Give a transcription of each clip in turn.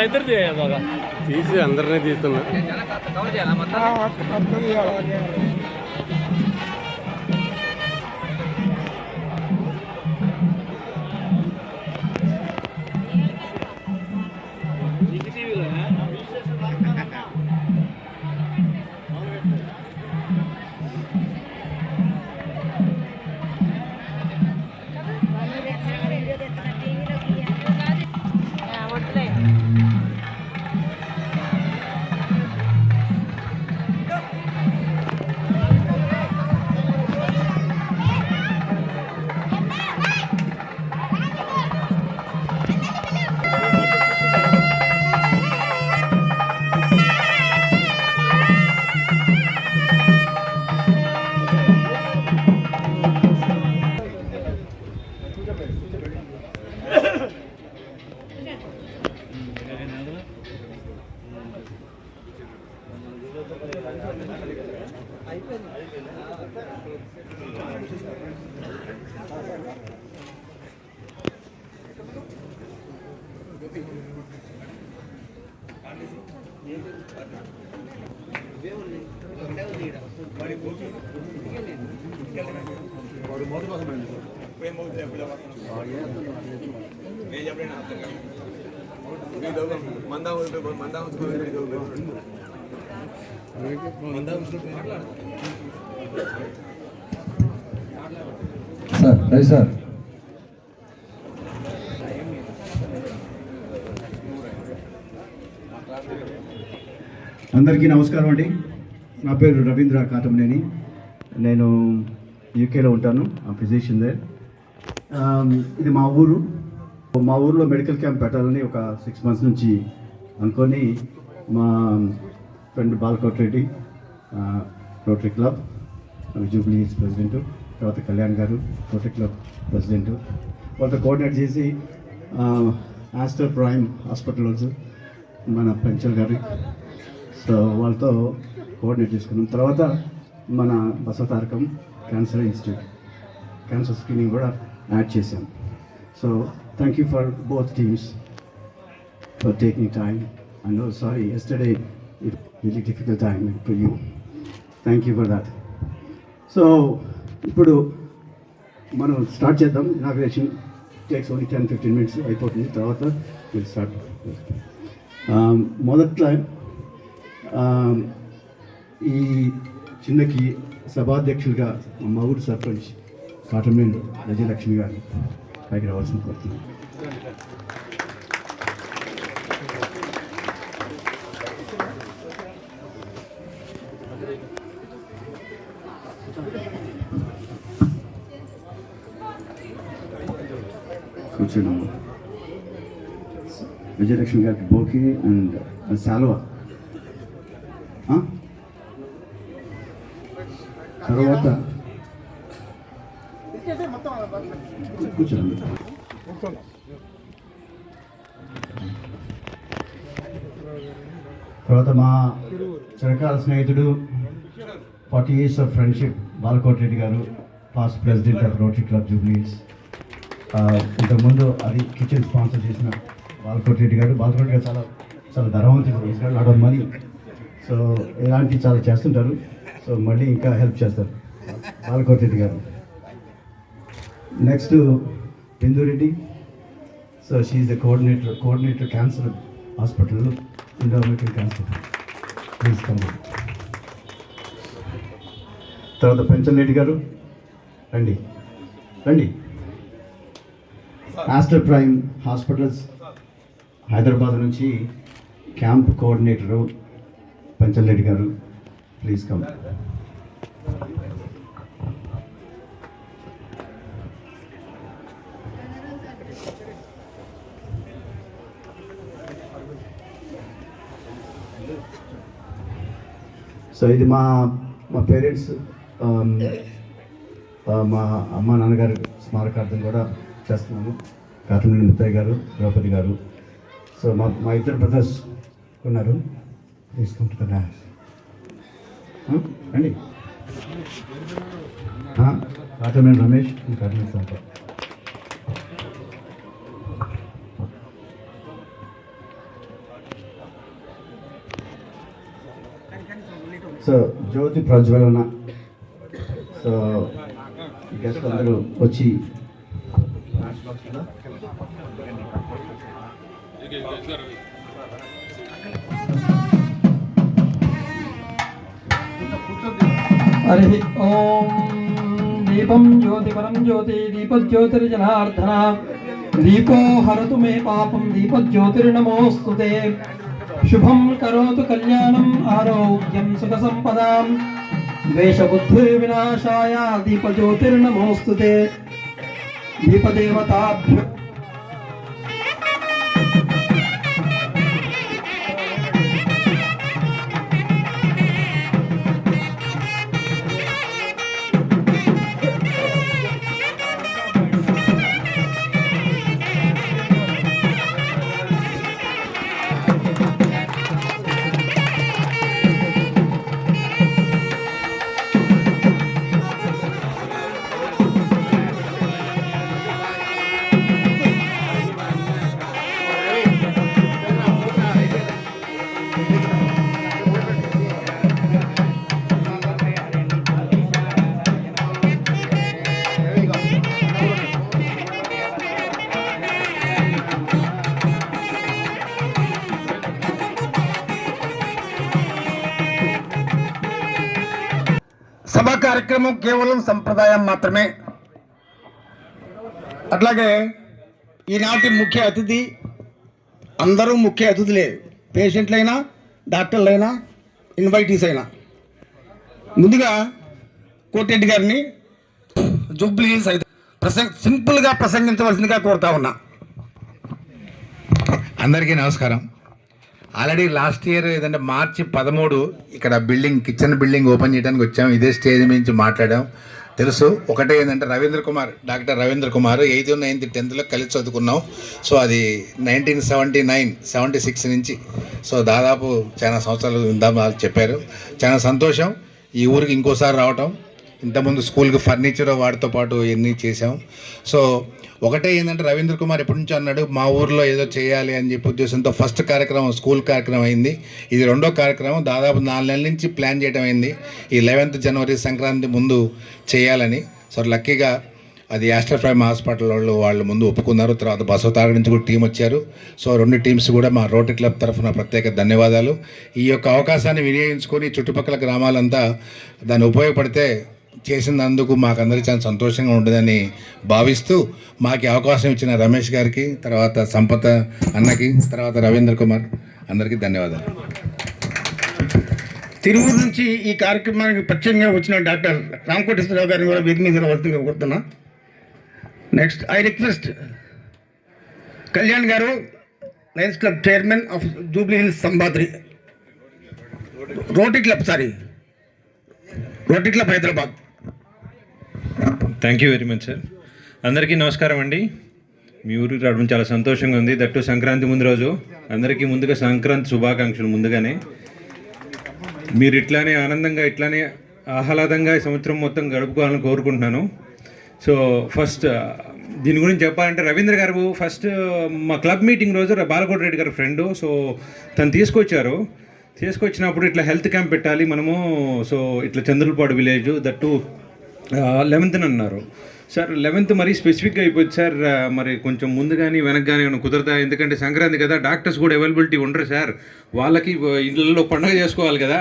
ఇద్దరు బాగా తీసి అందరినీ తీస్తున్నా. Sir right sir. అందరికీ నమస్కారం అండి. నా పేరు రవీంద్ర కాటమనేని. నేను యూకేలో ఉంటాను. ఆ ఫిజిషియన్ దే. ఇది మా ఊరిలో మెడికల్ క్యాంప్ పెట్టాలని ఒక 6 months నుంచి అనుకొని మా friend Balakot Reddy, rotary club Jubilee hills president, తర్వాత కళ్యాణ్ గారు రోటరీ క్లబ్ ప్రెసిడెంట్, వాళ్ళతో కోఆర్డినేట్ చేసి ఆస్టర్ ప్రైమ్ హాస్పిటల్స్ మన పెంచల్ గారు, సో వాళ్ళతో కోఆర్డినేట్ చేసుకున్నాం. తర్వాత మన Basavatarakam cancer institute cancer screening కూడా యాడ్ చేశాం. So thank you for both teams for taking time. I know, sorry, yesterday it really difficult time for you. Thank you for that. So, ఇప్పుడు మనం start చేద్దాం. Inauguration takes only 10-15 minutes అయిపోతుంది. తర్వాత will start. మొదట్లో ఈ చిన్నకి సభాధ్యక్షులుగా మా ఊరు సర్పంచ్ కాటమనేని విజయలక్ష్మి గారు పైకి రావాల్సిన కోరుతున్నాను. కూర్చోండి. విజయలక్ష్మి గారికి బోకి అండ్ శాలువా. తర్వాత కూర్చోండి. తర్వాత మా చిరకాల స్నేహితుడు 40 years of friendship Balakot Reddy గారు, past president of rotary club Jubilee hills. తర్వాత మా చిరకాల స్నేహితుడు 40 years of friendship Balakot Reddy గారు, past president of rotary club Jubilee hills. తర్వాత మా చిరకాల స్నేహితుడు 40 years of friendship Balakot Reddy గారు, past president of rotary club Jubilee hills. ఇంతకుముందు అది కిచెన్ స్పాన్సర్ చేసిన బాలకోటి రెడ్డి గారు చాలా చాలా ధనవంతుడు, is got lot of money. So ఇలాంటివి చాలా చేస్తుంటారు. సో మళ్ళీ ఇంకా హెల్ప్ చేస్తారు బాలకోటి రెడ్డి గారు. Next Bindu Reddy. So she the coordinator cancer hospital, Indo American cancer. Please come. తర్వాత పెంచల్ రెడ్డి గారు, రండి రండి. ఆస్టర్ ప్రైమ్ హాస్పిటల్స్ హైదరాబాద్ నుంచి క్యాంప్ కోఆర్డినేటరు పెంచల్ రెడ్డి గారు, ప్లీజ్ కమ్. సో ఇది మా పేరెంట్స్, మా అమ్మ నాన్నగారు స్మారకార్థం కూడా చేస్తున్నాము. కాటమనేని ముత్తయ్య గారు, ద్రౌపది గారు. సో మా ఇద్దరు బ్రదర్స్ ఉన్నారు, తీసుకుంటున్నా అండి. కాటమనేని రమేష్, కాటమనేని సంపత్. సో జ్యోతి ప్రజ్వలన. సో గెస్ట్ అందరూ వచ్చి హరి ఓం. దీపం జ్యోతి పరం జ్యోతి దీపజ్యోతిర్జనార్దన దీపో హరతు మే పాపం దీపజ్యోతిర్నమోస్తుతే. శుభం కరోతు కళ్యాణం ఆరోగ్యం సుఖ సంపదాం ద్వేషబుద్ధిర్వినాశాయ దీపజ్యోతిర్నమోస్తుతే. దీపదేవతాభ్యో సభా కార్యక్రమం కేవలం సంప్రదాయం మాత్రమే. అట్లాగే ఈనాటి ముఖ్య అతిథి, అందరూ ముఖ్య అతిథులే, పేషెంట్లైనా డాక్టర్లైనా ఇన్వైటీస్ అయినా. ముందుగా కోటిరెడ్డి గారిని జూబ్లీ హిల్స్ సింపుల్గా ప్రసంగించవలసిందిగా కోరుతా ఉన్నా. అందరికీ నమస్కారం. ఆల్రెడీ లాస్ట్ ఇయర్ ఏదంటే మార్చి 13 ఇక్కడ కిచెన్ బిల్డింగ్ ఓపెన్ చేయడానికి వచ్చాం. ఇదే స్టేజ్ నుంచి మాట్లాడాం. తెలుసు ఒకటే ఏంటంటే doctor Ravindra Kumar 8th, 9th, 10th కలిసి చదువుకున్నాం. సో అది 1976 నుంచి. సో దాదాపు చాలా సంవత్సరాలు ఉందామని చెప్పారు. చాలా సంతోషం ఈ ఊరికి ఇంకోసారి రావటం. ఇంతకుముందు స్కూల్కి ఫర్నిచర్ వాటితో పాటు ఎన్ని చేసాం. సో ఒకటే ఏంటంటే రవీంద్ర కుమార్ ఎప్పటి నుంచో అన్నాడు మా ఊర్లో ఏదో చేయాలి అని చెప్పి ఉద్దేశంతో ఫస్ట్ కార్యక్రమం స్కూల్ కార్యక్రమం అయింది. ఇది రెండో కార్యక్రమం. దాదాపు 4 నెలల నుంచి ప్లాన్ చేయడం అయింది ఈ 11th జనవరి సంక్రాంతి ముందు చేయాలని. సో లక్కీగా అది ఆస్టర్ ప్రైమ్ హాస్పిటల్ వాళ్ళు ముందు ఒప్పుకున్నారు. తర్వాత బసవతారక నుంచి కూడా టీం వచ్చారు. సో 2 టీమ్స్ కూడా మా రోటరీ క్లబ్ తరఫున ప్రత్యేక ధన్యవాదాలు. ఈ యొక్క అవకాశాన్ని వినియోగించుకొని చుట్టుపక్కల గ్రామాలంతా దాన్ని ఉపయోగపడితే చేసినందుకు మాకందరికీ చాలా సంతోషంగా ఉంటుందని భావిస్తూ మాకు అవకాశం ఇచ్చిన రమేష్ గారికి, తర్వాత సంపత్ అన్నకి, తర్వాత రవీంద్ర కుమార్ అందరికీ ధన్యవాదాలు. తిరువురు నుంచి ఈ కార్యక్రమానికి ప్రత్యేకంగా వచ్చిన డాక్టర్ రామకోటేశ్వరరావు గారిని కూడా వేదిక మీద వర్తంగా కోరుతున్నా. నెక్స్ట్ ఐ రిక్వెస్ట్ కళ్యాణ్ గారు, Lions Club chairman of Jubilee Hills Sambadri, Rotary Club Hyderabad. Thank you very much sir. అందరికీ నమస్కారం అండి. మీ ఊరికి రావడం చాలా సంతోషంగా ఉంది. దట్టు సంక్రాంతి ముందు రోజు. అందరికీ ముందుగా సంక్రాంతి శుభాకాంక్షలు. ముందుగానే మీరు ఇట్లానే ఆనందంగా, ఇట్లానే ఆహ్లాదంగా ఈ సంవత్సరం మొత్తం గడుపుకోవాలని కోరుకుంటున్నాను. సో ఫస్ట్ దీని గురించి చెప్పాలంటే రవీంద్ర గారు ఫస్ట్ మా క్లబ్ మీటింగ్ రోజు బాలకోట రెడ్డి గారి ఫ్రెండ్, సో తను తీసుకొచ్చినప్పుడు ఇట్లా హెల్త్ క్యాంప్ పెట్టాలి మనము, సో ఇట్లా చంద్రులపాడు విలేజ్ దట్టు 11th అన్నారు. సార్ 11th మరీ స్పెసిఫిక్గా అయిపోయింది సార్, మరి కొంచెం ముందు కానీ వెనక కానీ ఏమైనా కుదరదా, ఎందుకంటే సంక్రాంతి కదా, డాక్టర్స్ కూడా అవైలబిలిటీ ఉండరు సార్, వాళ్ళకి ఇళ్ళల్లో పండుగ చేసుకోవాలి కదా,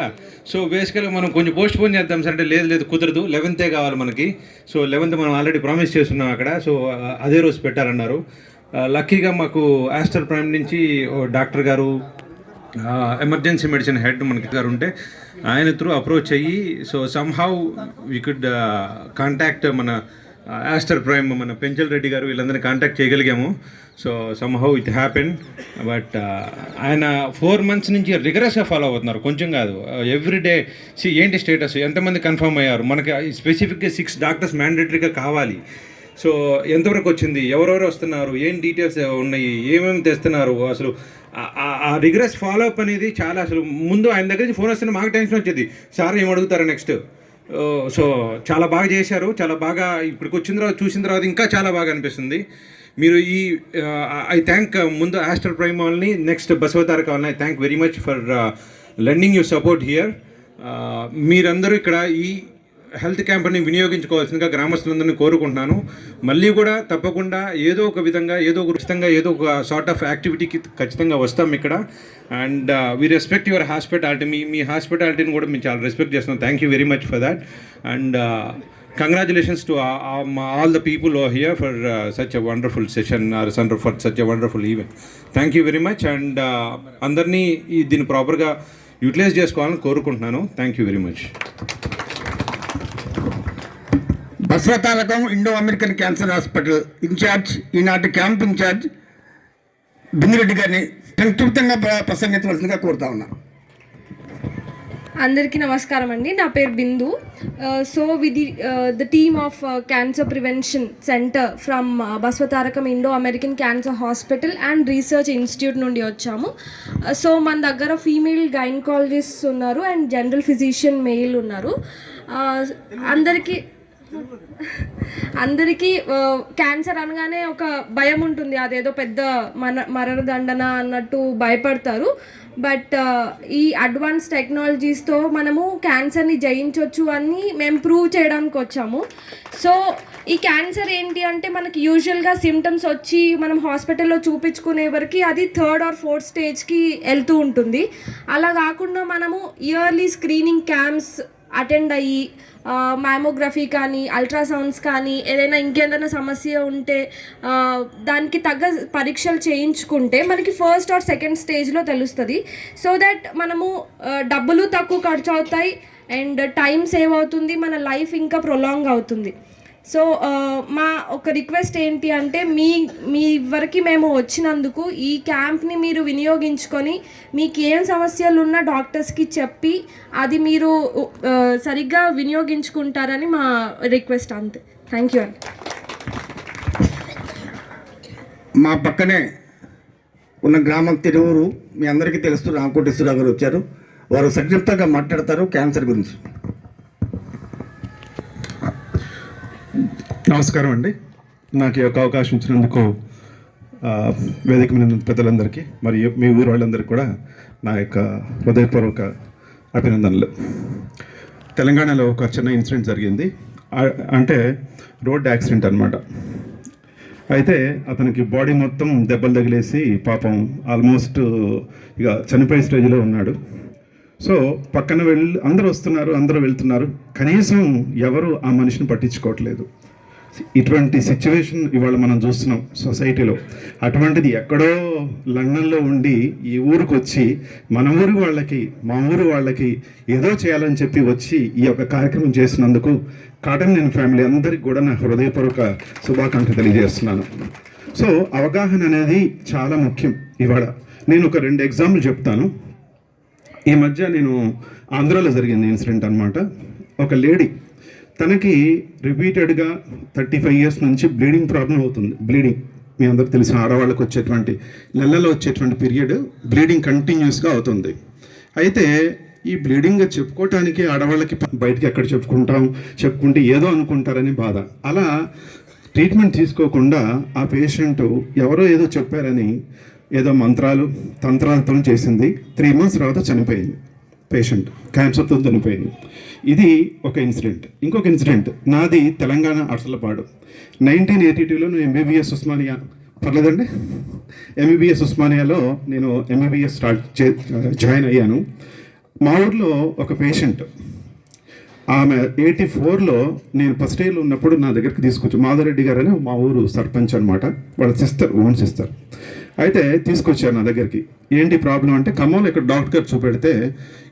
సో బేసికల్గా మనం కొంచెం పోస్ట్ పోన్ చేద్దాం సార్ అంటే లేదు కుదరదు, 11th కావాలి మనకి, సో 11th మనం ఆల్రెడీ ప్రామిస్ చేస్తున్నాం అక్కడ, సో అదే రోజు పెట్టారన్నారు. లక్కీగా మాకు ఆస్టర్ ప్రైమ్ నుంచి డాక్టర్ గారు ఎమర్జెన్సీ మెడిసిన్ హెడ్ మనకి గారు ఉంటే ఆయన త్రూ అప్రోచ్ అయ్యి, so somehow we could contact మన ఆస్టర్ ప్రైమ్ మన పెంచల్ రెడ్డి గారు వీళ్ళందరినీ కాంటాక్ట్ చేయగలిగాము. So somehow it happen. But ఆయన 4 months నుంచి రిగరస్గా ఫాలో అవుతున్నారు, కొంచెం కాదు, ఎవ్రీడే ఏంటి స్టేటస్, ఎంతమంది కన్ఫర్మ్ అయ్యారు, మనకి స్పెసిఫిక్గా 6 డాక్టర్స్ మ్యాండేటరీగా కావాలి, సో ఎంతవరకు వచ్చింది, ఎవరెవరు వస్తున్నారు, ఏం డీటెయిల్స్ ఉన్నాయి, ఏమేమి తెస్తున్నారు, అసలు ఆ రిగరస్ ఫాలో అప్ అనేది చాలా, అసలు ముందు ఆయన దగ్గర నుంచి ఫోన్ వస్తే మాకు టెన్షన్ వచ్చేది, సార్ ఏం అడుగుతారు నెక్స్ట్, సో చాలా బాగా చేశారు, చాలా బాగా ఇప్పటికి వచ్చిన తర్వాత చూసిన తర్వాత ఇంకా చాలా బాగా అనిపిస్తుంది. మీరు ఈ ఐ థ్యాంక్ ముందు ఆస్టర్ ప్రైమ్ వాళ్ళని, నెక్స్ట్ బసవతారక వాళ్ళని I thank very much for lending you support here. మీరందరూ ఇక్కడ ఈ హెల్త్ క్యాంప్ని వినియోగించుకోవాల్సిందిగా గ్రామస్తులందరినీ కోరుకుంటున్నాను. మళ్ళీ కూడా తప్పకుండా ఏదో ఒక విధంగా ఏదో ఒక సార్ట్ ఆఫ్ యాక్టివిటీకి ఖచ్చితంగా వస్తాం ఇక్కడ. And we respect your hospitality, మీ హాస్పిటాలిటీని కూడా మేము చాలా రెస్పెక్ట్ చేస్తున్నాం. Thank you very much for that. And congratulations to all the people here for such a wonderful session for such a wonderful event. Thank you very much. And అందరినీ దీన్ని ప్రాపర్గా utilize చేసుకోవాలని కోరుకుంటున్నాను. Thank you very much. Basavatarakam Indo American cancer hospital incharge, ఈనాటి camp incharge Bindi Reddy గారిని సంక్షిప్తంగా ప్రసంగించవలసిందిగా కోరుతా ఉన్నా. అందరికీ నమస్కారం అండి, నా పేరు Bindu. So with the team of cancer prevention centre from Basavatarakam Indo American cancer hospital and research institute నుండి వచ్చాము. సో మన దగ్గర ఫీమేల్ గైనకాలజిస్ట్ ఉన్నారు అండ్ జనరల్ ఫిజిషియన్ మెయిల్ ఉన్నారు. అందరికీ క్యాన్సర్ అనగానే ఒక భయం ఉంటుంది, అదేదో పెద్ద మరణదండన అన్నట్టు భయపడతారు. బట్ ఈ అడ్వాన్స్ టెక్నాలజీస్తో మనము క్యాన్సర్ని జయించవచ్చు అని మేము ప్రూవ్ చేయడానికి వచ్చాము. సో ఈ క్యాన్సర్ ఏంటి అంటే మనకి యూజువల్గా సిమ్టమ్స్ వచ్చి మనం హాస్పిటల్లో చూపించుకునే వరకు అది 3rd or 4th స్టేజ్కి వెళ్తూ ఉంటుంది. అలా కాకుండా మనము ఇయర్లీ స్క్రీనింగ్ క్యాంప్స్ అటెండ్ అయ్యి మ్యామోగ్రఫీ కానీ అల్ట్రాసౌండ్స్ కానీ ఏదైనా ఇంకేదైనా సమస్య ఉంటే దానికి తగ్గ పరీక్షలు చేయించుకుంటే మనకి 1st or 2nd స్టేజ్లో తెలుస్తుంది. సో దట్ మనము డబ్బులు తక్కువ ఖర్చు అవుతాయి అండ్ టైం సేవ్ అవుతుంది, మన లైఫ్ ఇంకా ప్రొలాంగ్ అవుతుంది. సో మా ఒక రిక్వెస్ట్ ఏంటి అంటే మీ వరకు మేము వచ్చినందుకు ఈ క్యాంప్ని మీరు వినియోగించుకొని మీకు ఏం సమస్యలు ఉన్నా డాక్టర్స్కి చెప్పి అది మీరు సరిగ్గా వినియోగించుకుంటారని మా రిక్వెస్ట్. అంతే. థ్యాంక్ యూ అండి. మా పక్కనే ఉన్న గ్రామం తిరువురు, మీ అందరికీ తెలుసు, రామకోటేశ్వరరావు గారు వచ్చారు. వారు సంక్షిప్తంగా మాట్లాడతారు క్యాన్సర్ గురించి. నమస్కారం అండి. నాకు ఈ యొక్క అవకాశం ఇచ్చినందుకు వేదిక మీద పెద్దలందరికీ మరియు మీ ఊరు వాళ్ళందరికీ కూడా నా యొక్క హృదయపూర్వక అభినందనలు. తెలంగాణలో ఒక చిన్న ఇన్సిడెంట్ జరిగింది, అంటే రోడ్ యాక్సిడెంట్ అనమాట. అయితే అతనికి బాడీ మొత్తం దెబ్బలు తగిలేసి పాపం ఆల్మోస్ట్ ఇక చనిపోయే స్టేజ్లో ఉన్నాడు. సో పక్కన అందరూ వస్తున్నారు, అందరూ వెళ్తున్నారు, కనీసం ఎవరు ఆ మనిషిని పట్టించుకోవట్లేదు. ఇటువంటి సిచ్యువేషన్ ఇవాళ మనం చూస్తున్నాం సొసైటీలో. అటువంటిది ఎక్కడో లండన్లో ఉండి ఈ ఊరికి వచ్చి మా ఊరు వాళ్ళకి ఏదో చేయాలని చెప్పి వచ్చి ఈ యొక్క కార్యక్రమం చేసినందుకు కాటన్ నేను ఫ్యామిలీ అందరికి కూడా నా హృదయపూర్వక శుభాకాంక్షలు తెలియజేస్తున్నాను. సో అవగాహన అనేది చాలా ముఖ్యం. ఇవాళ నేను ఒక 2 ఎగ్జాంపుల్ చెప్తాను. ఈ మధ్య నేను ఆంధ్రాలో జరిగింది ఇన్సిడెంట్ అనమాట. ఒక లేడీ, తనకి రిపీటెడ్గా 35 years నుంచి బ్లీడింగ్ ప్రాబ్లం అవుతుంది. బ్లీడింగ్ మీ అందరికి తెలిసిన ఆడవాళ్ళకి వచ్చేటువంటి నెలలో వచ్చేటువంటి పీరియడ్ బ్లీడింగ్ కంటిన్యూస్గా అవుతుంది. అయితే ఈ బ్లీడింగ్ చెప్పుకోవటానికి ఆడవాళ్ళకి బయటకి ఎక్కడ చెప్పుకుంటే ఏదో అనుకుంటారని బాధ. అలా ట్రీట్మెంట్ తీసుకోకుండా ఆ పేషెంట్ ఎవరో ఏదో చెప్పారని ఏదో మంత్రాలు తంత్రాలతో చేసింది. 3 months తర్వాత చనిపోయింది పేషెంట్, క్యాన్సర్తో చనిపోయింది. ఇది ఒక ఇన్సిడెంట్. ఇంకొక ఇన్సిడెంట్ నాది తెలంగాణ అర్సలపాడు. 1982లో నేను ఎంబీబీఎస్ ఉస్మానియా, పర్లేదండి, ఎంబీబీఎస్ ఉస్మానియాలో నేను ఎంబీబీఎస్ జాయిన్ అయ్యాను. మా ఊర్లో ఒక పేషెంట్, ఆమె 84లో నేను ఫస్ట్ ఇయర్లో ఉన్నప్పుడు నా దగ్గరికి తీసుకొచ్చి, మాధవరెడ్డి గారు అని మా ఊరు సర్పంచ్ అనమాట, వాళ్ళ సిస్టర్, ఓన్ సిస్టర్. అయితే తీసుకొచ్చారు నా దగ్గరికి. ఏంటి ప్రాబ్లం అంటే, ఖమ్మంలో ఇక్కడ డాక్టర్ గారు చూపెడితే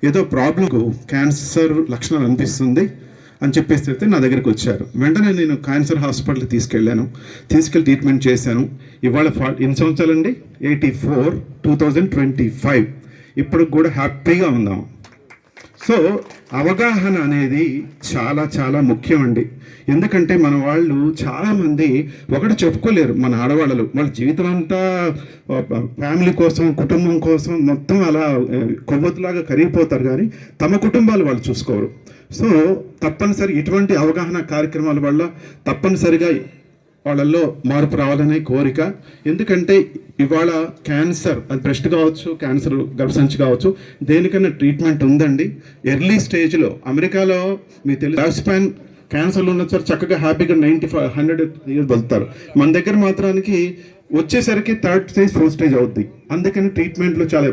ఏదో ప్రాబ్లంకు క్యాన్సర్ లక్షణాలు అనిపిస్తుంది అని చెప్పేసి నా దగ్గరికి వచ్చారు. వెంటనే నేను క్యాన్సర్ హాస్పిటల్కి తీసుకెళ్ళి ట్రీట్మెంట్ చేశాను. ఇవాళ ఎన్ని సంవత్సరాలండి? 84, 2025. ఇప్పుడు కూడా హ్యాపీగా ఉందాం. సో అవగాహన అనేది చాలా చాలా ముఖ్యం అండి. ఎందుకంటే మన వాళ్ళు చాలామంది ఒకటి చెప్పుకోలేరు. మన ఆడవాళ్ళు వాళ్ళ జీవితం అంతా ఫ్యామిలీ కోసం, కుటుంబం కోసం మొత్తం అలా కొవ్వొత్తులాగా కరిగిపోతారు, కానీ తమ కుటుంబాలు వాళ్ళు చూసుకోరు. సో తప్పనిసరి ఇటువంటి అవగాహన కార్యక్రమాల వల్ల తప్పనిసరిగా వాళ్ళల్లో మార్పు రావాలనే కోరిక. ఎందుకంటే ఇవాళ క్యాన్సర్, అది బ్రెస్ట్ కావచ్చు, క్యాన్సర్ గర్భసంచి కావచ్చు, దేనికన్నా ట్రీట్మెంట్ ఉందండి. ఎర్లీ స్టేజ్లో అమెరికాలో మీకు తెలుసు, లైఫ్ స్పాన్ క్యాన్సర్లు ఉన్న సార్ చక్కగా హ్యాపీగా 95, 100 years బతుకుతారు. మన దగ్గర మాత్రానికి వచ్చేసరికి 3rd stage, 4th stage అవుద్ది. అందుకని ట్రీట్మెంట్లో చాలా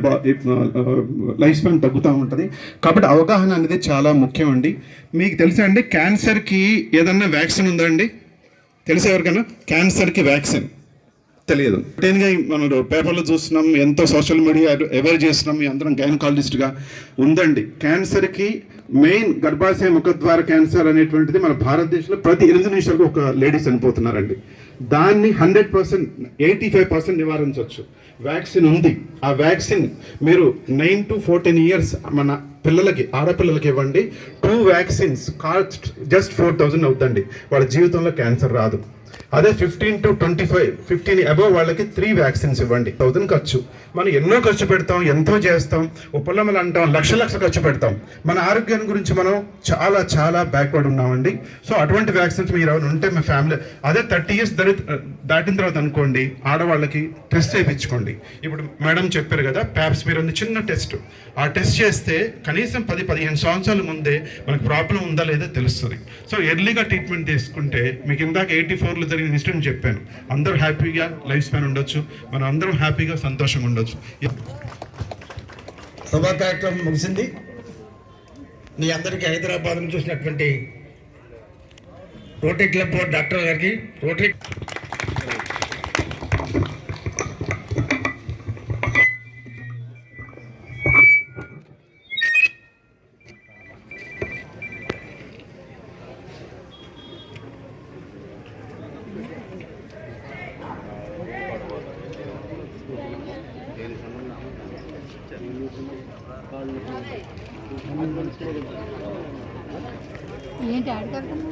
లైఫ్ స్పాన్ తగ్గుతూ ఉంటుంది. కాబట్టి అవగాహన అనేది చాలా ముఖ్యం అండి. మీకు తెలుసా అండి, క్యాన్సర్కి ఏదన్నా వ్యాక్సిన్ ఉందా అండి? తెలుసా ఎవరికైనా? క్యాన్సర్కి వ్యాక్సిన్ తెలియదు. రొటీన్గా మనం పేపర్లో చూస్తున్నాం, ఎంతో సోషల్ మీడియా ఎవరు చేస్తున్నాం, అందరం గైనకాలజిస్ట్గా ఉందండి. క్యాన్సర్కి మెయిన్ గర్భాశయ ముఖద్వార క్యాన్సర్ అనేటువంటిది మన భారతదేశంలో ప్రతి 8 నిమిషాలకు ఒక లేడీ చనిపోతున్నారండి. దాన్ని 100%, 85% నివారించవచ్చు. వ్యాక్సిన్ ఉంది. ఆ వ్యాక్సిన్ మీరు 9 to 14 years మన పిల్లలకి, ఆడపిల్లలకి ఇవ్వండి. 2 vaccines కాస్ట్ జస్ట్ 4,000 అవుతుందండి. వాళ్ళ జీవితంలో క్యాన్సర్ రాదు. అదే 15 to 25, 15 above వాళ్ళకి 3 vaccines ఇవ్వండి. 1000 ఖర్చు. మనం ఎన్నో ఖర్చు పెడతాం, ఎంతో చేస్తాం, ఉపలమలు అంటాం, లక్ష ఖర్చు పెడతాం. మన ఆరోగ్యం గురించి మనం చాలా చాలా బ్యాక్వర్డ్ ఉన్నామండి. సో అటువంటి వ్యాక్సిన్స్ మీరు ఎవరు ఉంటే మీ ఫ్యామిలీ, అదే 30 years దాటిన తర్వాత అనుకోండి, ఆడవాళ్ళకి టెస్ట్ చేయించుకోండి. ఇప్పుడు మేడం చెప్పారు కదా, ప్యాప్స్మియర్ ఉంది, చిన్న టెస్ట్. ఆ టెస్ట్ చేస్తే కనీసం 10-15 సంవత్సరాల ముందే మనకు ప్రాబ్లం ఉందా లేదా తెలుస్తుంది. సో ఎర్లీగా ట్రీట్మెంట్ తీసుకుంటే, మీకు ఇందాక 84లో జరిగిన ఇన్సిడెంట్ చెప్పాను, అందరూ హ్యాపీగా లైఫ్ స్పాన్ ఉండొచ్చు, మనం అందరం హ్యాపీగా సంతోషంగా ఉండొచ్చు. సభా కార్యక్రమం ముగిసింది. మీ అందరికీ హైదరాబాద్ నుంచి చూసినటువంటి రోటరీ క్లబ్ బోర్డ్ డాక్టర్ గారికి, రోటరీ ఏంటి అడగలుగుతున్నా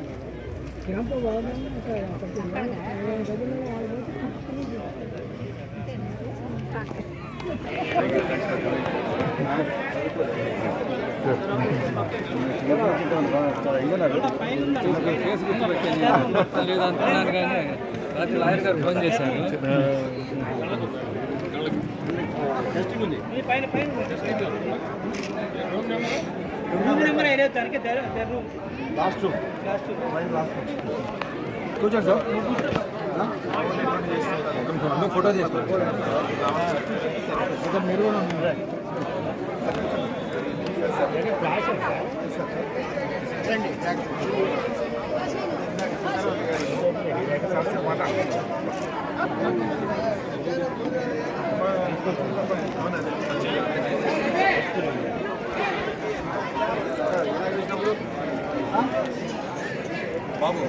లేదనుకున్నాను, కానీ రాత్రి లాయర్ గారు ఫోన్ చేశారు. కూర్చోండి సార్, ఫోటో చేసుకోండి. మీరు కూడా బాబు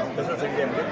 స్పెషల్ సెక్రటరీ